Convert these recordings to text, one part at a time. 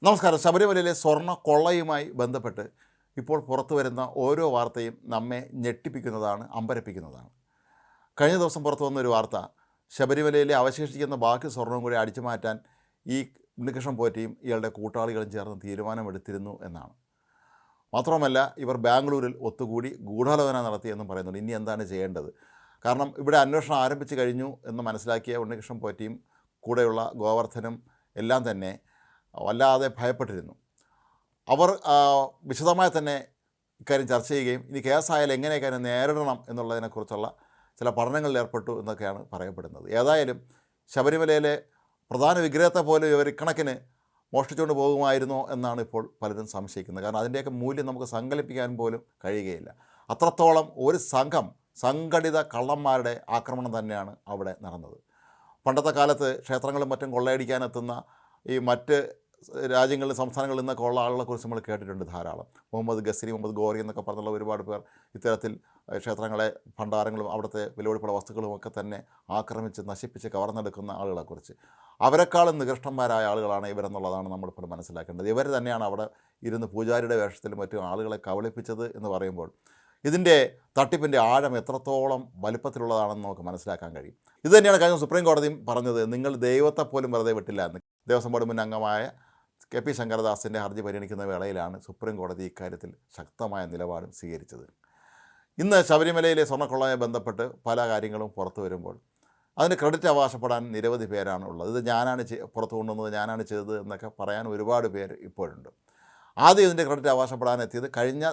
നമസ്കാരം. ശബരിമലയിലെ സ്വർണ്ണ കൊള്ളയുമായി ബന്ധപ്പെട്ട് ഇപ്പോൾ പുറത്തു വരുന്ന ഓരോ വാർത്തയും നമ്മെ ഞെട്ടിപ്പിക്കുന്നതാണ്, അമ്പരപ്പിക്കുന്നതാണ്. കഴിഞ്ഞ ദിവസം പുറത്തു വന്നൊരു വാർത്ത, ശബരിമലയിലെ അവശേഷിക്കുന്ന ബാക്കി സ്വർണ്ണവും കൂടി അടിച്ചു മാറ്റാൻ ഈ ഉണ്ണികൃഷ്ണൻ പോറ്റിയും ഇയാളുടെ കൂട്ടാളികളും ചേർന്ന് തീരുമാനമെടുത്തിരുന്നു എന്നാണ്. മാത്രമല്ല, ഇവർ ബാംഗ്ലൂരിൽ ഒത്തുകൂടി ഗൂഢാലോചന നടത്തിയെന്നും പറയുന്നുണ്ട്. ഇനി എന്താണ് ചെയ്യേണ്ടത്? കാരണം ഇവിടെ അന്വേഷണം ആരംഭിച്ചു കഴിഞ്ഞു എന്ന് മനസ്സിലാക്കിയ ഉണ്ണികൃഷ്ണൻ പോറ്റിയും കൂടെയുള്ള ഗോവർദ്ധനും എല്ലാം തന്നെ വല്ലാതെ ഭയപ്പെട്ടിരുന്നു. അവർ വിശദമായി തന്നെ ഇക്കാര്യം ചർച്ച ചെയ്യുകയും ഇനി കേസായാലും എങ്ങനെയൊക്കെ അതിനെ നേരിടണം എന്നുള്ളതിനെക്കുറിച്ചുള്ള ചില പഠനങ്ങളിൽ ഏർപ്പെട്ടു എന്നൊക്കെയാണ് പറയപ്പെടുന്നത്. ഏതായാലും ശബരിമലയിലെ പ്രധാന വിഗ്രഹത്തെ പോലും ഇവർ ഇക്കണക്കിന് മോഷ്ടിച്ചുകൊണ്ട് പോകുമായിരുന്നോ എന്നാണ് ഇപ്പോൾ പലരും സംശയിക്കുന്നത്. കാരണം അതിൻ്റെയൊക്കെ മൂല്യം നമുക്ക് സങ്കല്പിക്കാൻ പോലും കഴിയുകയില്ല. അത്രത്തോളം ഒരു സംഘം സംഘടിത കള്ളന്മാരുടെ ആക്രമണം തന്നെയാണ് അവിടെ നടന്നത്. പണ്ടത്തെ കാലത്ത് ക്ഷേത്രങ്ങളും മറ്റും കൊള്ളയടിക്കാനെത്തുന്ന ഈ മറ്റ് രാജ്യങ്ങളിൽ സംസ്ഥാനങ്ങളിൽ നിന്നൊക്കെ ഉള്ള ആളുകളെക്കുറിച്ച് നമ്മൾ കേട്ടിട്ടുണ്ട് ധാരാളം. മുഹമ്മദ് ഗസ്രി, മുഹമ്മദ് ഗോറി എന്നൊക്കെ പറഞ്ഞുള്ള ഒരുപാട് പേർ ഇത്തരത്തിൽ ക്ഷേത്രങ്ങളെ, ഭണ്ഡാരങ്ങളും അവിടുത്തെ വിലപിടിപ്പുള്ള വസ്തുക്കളുമൊക്കെ തന്നെ ആക്രമിച്ച് നശിപ്പിച്ച് കവർന്നെടുക്കുന്ന ആളുകളെക്കുറിച്ച്. അവരെക്കാളും നികൃഷ്ടന്മാരായ ആളുകളാണ് ഇവരെന്നുള്ളതാണ് നമ്മളിപ്പോൾ മനസ്സിലാക്കേണ്ടത്. ഇവർ തന്നെയാണ് അവിടെ ഇരുന്ന് പൂജാരിയുടെ വേഷത്തിലും മറ്റും ആളുകളെ കബളിപ്പിച്ചത് എന്ന് പറയുമ്പോൾ ഇതിൻ്റെ തട്ടിപ്പിൻ്റെ ആഴം എത്രത്തോളം വലുപ്പത്തിലുള്ളതാണെന്ന് നമുക്ക് മനസ്സിലാക്കാൻ കഴിയും. ഇത് തന്നെയാണ് കഴിഞ്ഞ സുപ്രീം കോടതിയും പറഞ്ഞത്. നിങ്ങൾ ദൈവത്തെ പോലും വെറുതെ വിട്ടില്ല എന്ന്. ദേവസ്വം ബോർഡ് മുൻ അംഗമായ കെ പി ശങ്കരദാസിൻ്റെ ഹർജി പരിഗണിക്കുന്ന വേളയിലാണ് സുപ്രീം കോടതി ഇക്കാര്യത്തിൽ ശക്തമായ നിലപാടും സ്വീകരിച്ചത്. ഇന്ന് ശബരിമലയിലെ സ്വർണ്ണക്കൊള്ളയുമായി ബന്ധപ്പെട്ട് പല കാര്യങ്ങളും പുറത്തു വരുമ്പോൾ അതിന് ക്രെഡിറ്റ് അവകാശപ്പെടാൻ നിരവധി പേരാണ് ഉള്ളത്. ഇത് ഞാനാണ് പുറത്തു കൊണ്ടുവന്നത്, ഞാനാണ് ചെയ്തത് എന്നൊക്കെ പറയാൻ ഒരുപാട് പേര് ഇപ്പോഴുണ്ട്. ആദ്യം ഇതിൻ്റെ ക്രെഡിറ്റ് അവകാശപ്പെടാനെത്തിയത് കഴിഞ്ഞ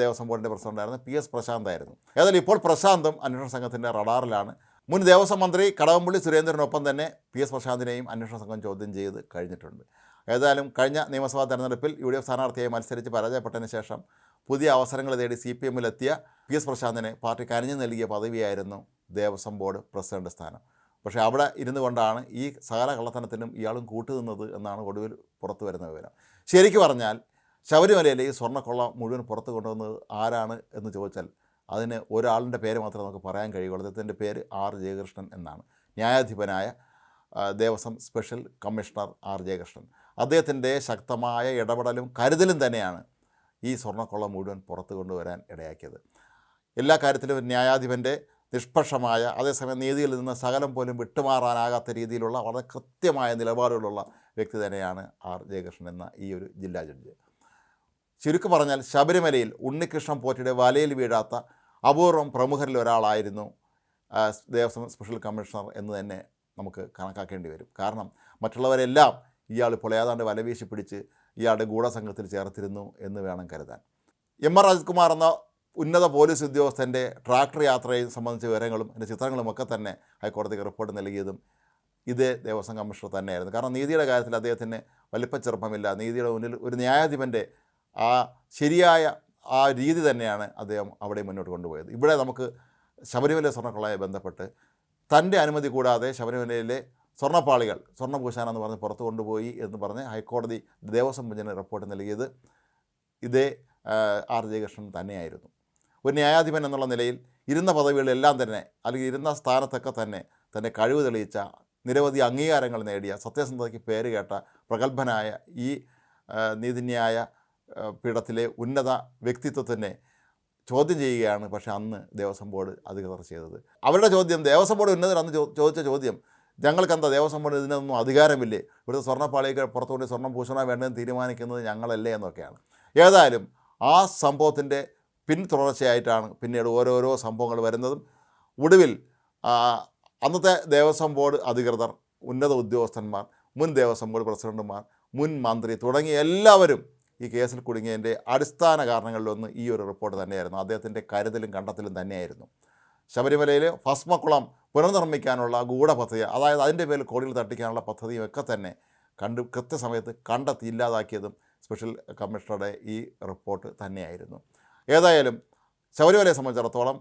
ദേവസ്വം ബോർഡിൻ്റെ പ്രസിഡൻ്റായിരുന്ന PS പ്രശാന്തായിരുന്നു. ഏതായാലും ഇപ്പോൾ പ്രശാന്തും അന്വേഷണ സംഘത്തിൻ്റെ റഡാറിലാണ്. മുൻ ദേവസ്വം മന്ത്രി കടകംപള്ളി സുരേന്ദ്രനൊപ്പം തന്നെ PS പ്രശാന്തിനെയും അന്വേഷണ സംഘം ചോദ്യം ചെയ്ത് കഴിഞ്ഞിട്ടുണ്ട്. ഏതായാലും കഴിഞ്ഞ നിയമസഭാ തെരഞ്ഞെടുപ്പിൽ UDF സ്ഥാനാർത്ഥിയായി മത്സരിച്ച് പരാജയപ്പെട്ടതിന് ശേഷം പുതിയ അവസരങ്ങൾ തേടി CPMലെത്തിയ PS പ്രശാന്തിന് പാർട്ടി കനിഞ്ഞു നൽകിയ പദവിയായിരുന്നു ദേവസ്വം ബോർഡ് പ്രസിഡന്റ് സ്ഥാനം. പക്ഷേ അവിടെ ഇരുന്നു കൊണ്ടാണ് ഈ സകല കള്ളത്തനത്തിനും ഇയാളും കൂട്ടുനിന്നത് എന്നാണ് ഒടുവിൽ പുറത്തു വരുന്ന വിവരം. ശരിക്കും പറഞ്ഞാൽ ശബരിമലയിലെ ഈ സ്വർണ്ണക്കൊള്ള മുഴുവൻ പുറത്ത് കൊണ്ടുവന്നത് ആരാണ് എന്ന് ചോദിച്ചാൽ അതിന് ഒരാളിൻ്റെ പേര് മാത്രമേ നമുക്ക് പറയാൻ കഴിയുള്ളൂ. അദ്ദേഹത്തിൻ്റെ പേര് R ജയകൃഷ്ണൻ എന്നാണ്. ന്യായാധിപനായ Devaswom special commissioner R Jayakrishnan. അദ്ദേഹത്തിൻ്റെ ശക്തമായ ഇടപെടലും കരുതലും തന്നെയാണ് ഈ സ്വർണ്ണക്കൊള്ള മുഴുവൻ പുറത്തു കൊണ്ടുവരാൻ ഇടയാക്കിയത്. എല്ലാ കാര്യത്തിലും ന്യായാധിപൻ്റെ നിഷ്പക്ഷമായ, അതേസമയം നീതിയിൽ നിന്ന് സകലം പോലും വിട്ടുമാറാനാകാത്ത രീതിയിലുള്ള വളരെ കൃത്യമായ നിലപാടുകളുള്ള വ്യക്തി തന്നെയാണ് R ജയകൃഷ്ണൻ എന്ന ഈ ഒരു ജില്ലാ ജഡ്ജി. ചുരുക്കം പറഞ്ഞാൽ ശബരിമലയിൽ ഉണ്ണികൃഷ്ണൻ പോറ്റിയുടെ വലയിൽ വീഴാത്ത അപൂർവം പ്രമുഖരിൽ ഒരാളായിരുന്നു ദേവസ്വം സ്പെഷ്യൽ കമ്മീഷണർ എന്ന് തന്നെ നമുക്ക് കണക്കാക്കേണ്ടി വരും. കാരണം മറ്റുള്ളവരെല്ലാം ഇയാൾ ഇപ്പോൾ ഏതാണ്ട് വലവീശി പിടിച്ച് ഇയാളുടെ ഗൂഢസംഘത്തിൽ ചേർത്തിരുന്നു എന്ന് വേണം കരുതാൻ. MR രാജ്കുമാർ എന്ന ഉന്നത പോലീസ് ഉദ്യോഗസ്ഥൻ്റെ ട്രാക്ടർ യാത്രയെ സംബന്ധിച്ച വിവരങ്ങളും അതിൻ്റെ ചിത്രങ്ങളുമൊക്കെ തന്നെ ഹൈക്കോടതിക്ക് റിപ്പോർട്ട് നൽകിയതും ഇതേ ദേവസ്വം കമ്മീഷണർ തന്നെയായിരുന്നു. കാരണം നീതിയുടെ കാര്യത്തിൽ അദ്ദേഹത്തിന് വലിപ്പച്ചെറുപ്പമില്ല. നീതിയുടെ മുന്നിൽ ഒരു ന്യായാധിപൻ്റെ ആ ശരിയായ ആ രീതി തന്നെയാണ് അദ്ദേഹം അവിടെ മുന്നോട്ട് കൊണ്ടുപോയത്. ഇവിടെ നമുക്ക് ശബരിമല സ്വർണ്ണക്കൊള്ളയുമായി ബന്ധപ്പെട്ട് തൻ്റെ അനുമതി കൂടാതെ ശബരിമലയിലെ സ്വർണ്ണപ്പാളികൾ സ്വർണ്ണഭൂഷാനെന്ന് പറഞ്ഞ് പുറത്ത് കൊണ്ടുപോയി എന്ന് പറഞ്ഞ് ഹൈക്കോടതി ദേവസ്വം ബെഞ്ചിന് റിപ്പോർട്ട് നൽകിയത് ഇതേ R ജയകൃഷ്ണൻ തന്നെയായിരുന്നു. ഒരു ന്യായാധിപൻ എന്നുള്ള നിലയിൽ ഇരുന്ന പദവികളിലെല്ലാം തന്നെ, അല്ലെങ്കിൽ ഇരുന്ന സ്ഥാനത്തൊക്കെ തന്നെ തൻ്റെ കഴിവ് തെളിയിച്ച, നിരവധി അംഗീകാരങ്ങൾ നേടിയ, സത്യസന്ധതയ്ക്ക് പേര് കേട്ട പ്രഗത്ഭനായ ഈ നീതിന്യായ പീഠത്തിലെ ഉന്നത വ്യക്തിത്വത്തിനെ ചോദ്യം ചെയ്യുകയാണ് പക്ഷേ അന്ന് ദേവസ്വം ബോർഡ് അധികൃതർ ചെയ്തത്. അവരുടെ ചോദ്യം, ദേവസ്വം ബോർഡ് ഉന്നതർ അന്ന് ചോദിച്ച ചോദ്യം, ഞങ്ങൾക്കെന്താ ദേവസ്വം ബോർഡ് ഇതിനൊന്നും അധികാരമില്ലേ, ഇവിടുത്തെ സ്വർണ്ണപ്പാളിയൊക്കെ പുറത്തുകൊണ്ട് സ്വർണ്ണം ഭൂഷണം വേണ്ടതെന്ന് തീരുമാനിക്കുന്നത് ഞങ്ങളല്ലേ എന്നൊക്കെയാണ്. ഏതായാലും ആ സംഭവത്തിൻ്റെ പിന്തുടർച്ചയായിട്ടാണ് പിന്നീട് ഓരോരോ സംഭവങ്ങൾ വരുന്നതും. ഒടുവിൽ അന്നത്തെ ദേവസ്വം ബോർഡ് അധികൃതർ, ഉന്നത ഉദ്യോഗസ്ഥന്മാർ, മുൻ ദേവസ്വം ബോർഡ് പ്രസിഡന്റുമാർ, മുൻ മന്ത്രി തുടങ്ങിയ എല്ലാവരും ഈ കേസിൽ കുടുങ്ങിയതിൻ്റെ അടിസ്ഥാന കാരണങ്ങളിലൊന്ന് ഈ ഒരു റിപ്പോർട്ട് തന്നെയായിരുന്നു. അദ്ദേഹത്തിൻ്റെ കരുതലും കണ്ടെത്തലും തന്നെയായിരുന്നു. ശബരിമലയിൽ ഭസ്മക്കുളം പുനർനിർമ്മിക്കാനുള്ള ഗൂഢപദ്ധതി, അതായത് അതിൻ്റെ പേരിൽ കോടികൾ തട്ടിക്കാനുള്ള പദ്ധതിയും ഒക്കെ തന്നെ കൃത്യസമയത്ത് കണ്ടെത്തി ഇല്ലാതാക്കിയതും സ്പെഷ്യൽ കമ്മീഷണറുടെ ഈ റിപ്പോർട്ട് തന്നെയായിരുന്നു. ഏതായാലും ശബരിമലയെ സംബന്ധിച്ചിടത്തോളം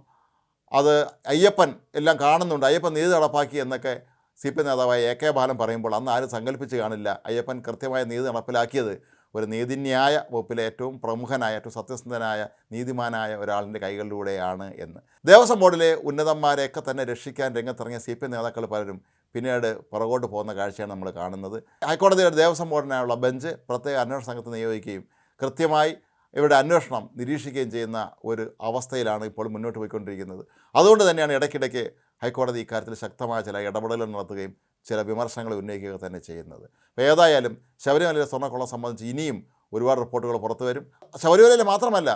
അത് അയ്യപ്പൻ എല്ലാം കാണുന്നുണ്ട്, അയ്യപ്പൻ നീതി നടപ്പാക്കി എന്നൊക്കെ CPM നേതാവായ AK ബാലൻ പറയുമ്പോൾ അന്ന് ആരും സങ്കല്പിച്ച് കാണില്ല അയ്യപ്പൻ കൃത്യമായ നീതി നടപ്പിലാക്കിയത് ഒരു നീതിന്യായ വകുപ്പിലെ ഏറ്റവും പ്രമുഖനായ, ഏറ്റവും സത്യസന്ധനായ, നീതിമാനായ ഒരാളിൻ്റെ കൈകളിലൂടെയാണ് എന്ന്. ദേവസ്വം ബോർഡിലെ ഉന്നതന്മാരെയൊക്കെ തന്നെ രക്ഷിക്കാൻ രംഗത്തിറങ്ങിയ CPM നേതാക്കൾ പലരും പിന്നീട് പുറകോട്ട് പോകുന്ന കാഴ്ചയാണ് നമ്മൾ കാണുന്നത്. ഹൈക്കോടതിയുടെ ദേവസ്വം ബോർഡിനായുള്ള ബെഞ്ച് പ്രത്യേക അന്വേഷണ സംഘത്തെ നിയോഗിക്കുകയും കൃത്യമായി ഇവരുടെ അന്വേഷണം നിരീക്ഷിക്കുകയും ചെയ്യുന്ന ഒരു അവസ്ഥയിലാണ് ഇപ്പോൾ മുന്നോട്ട് പോയിക്കൊണ്ടിരിക്കുന്നത്. അതുകൊണ്ട് തന്നെയാണ് ഇടയ്ക്കിടയ്ക്ക് ഹൈക്കോടതി ഇക്കാര്യത്തിൽ ശക്തമായ ചില ഇടപെടലുകൾ നടത്തുകയും ചില വിമർശനങ്ങൾ ഉന്നയിക്കുക തന്നെ ചെയ്യുന്നത്. അപ്പോൾ ഏതായാലും ശബരിമലയിലെ സ്വർണ്ണക്കൊള്ള സംബന്ധിച്ച് ഇനിയും ഒരുപാട് റിപ്പോർട്ടുകൾ പുറത്തു വരും. ശബരിമലയിൽ മാത്രമല്ല,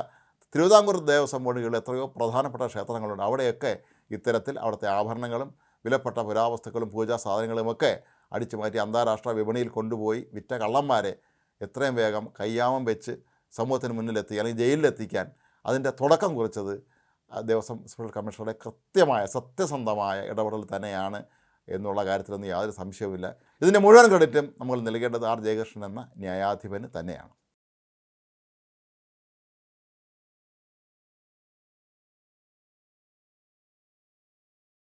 തിരുവിതാംകൂർ ദേവസ്വം ബോർഡുകളിൽ എത്രയോ പ്രധാനപ്പെട്ട ക്ഷേത്രങ്ങളുണ്ട്. അവിടെയൊക്കെ ഇത്തരത്തിൽ അവിടുത്തെ ആഭരണങ്ങളും വിലപ്പെട്ട പുരാവസ്തുക്കളും പൂജാ സാധനങ്ങളുമൊക്കെ അടിച്ചു മാറ്റി അന്താരാഷ്ട്ര വിപണിയിൽ കൊണ്ടുപോയി വിറ്റ കള്ളന്മാരെ എത്രയും വേഗം കയ്യാമം വെച്ച് സമൂഹത്തിന് മുന്നിലെത്തി അല്ലെങ്കിൽ ജയിലിലെത്തിക്കാൻ അതിൻ്റെ തുടക്കം കുറിച്ചത് ദേവസ്വം സ്പെഷ്യൽ കമ്മീഷണറുടെ കൃത്യമായ സത്യസന്ധമായ ഇടപെടൽ തന്നെയാണ് എന്നുള്ള കാര്യത്തിലൊന്നും യാതൊരു സംശയവുമില്ല. ഇതിൻ്റെ മുഴുവൻ ക്രെഡിറ്റും നമ്മൾ നൽകേണ്ടത് ആർ ജയകൃഷ്ണൻ എന്ന ന്യായാധിപന് തന്നെയാണ്.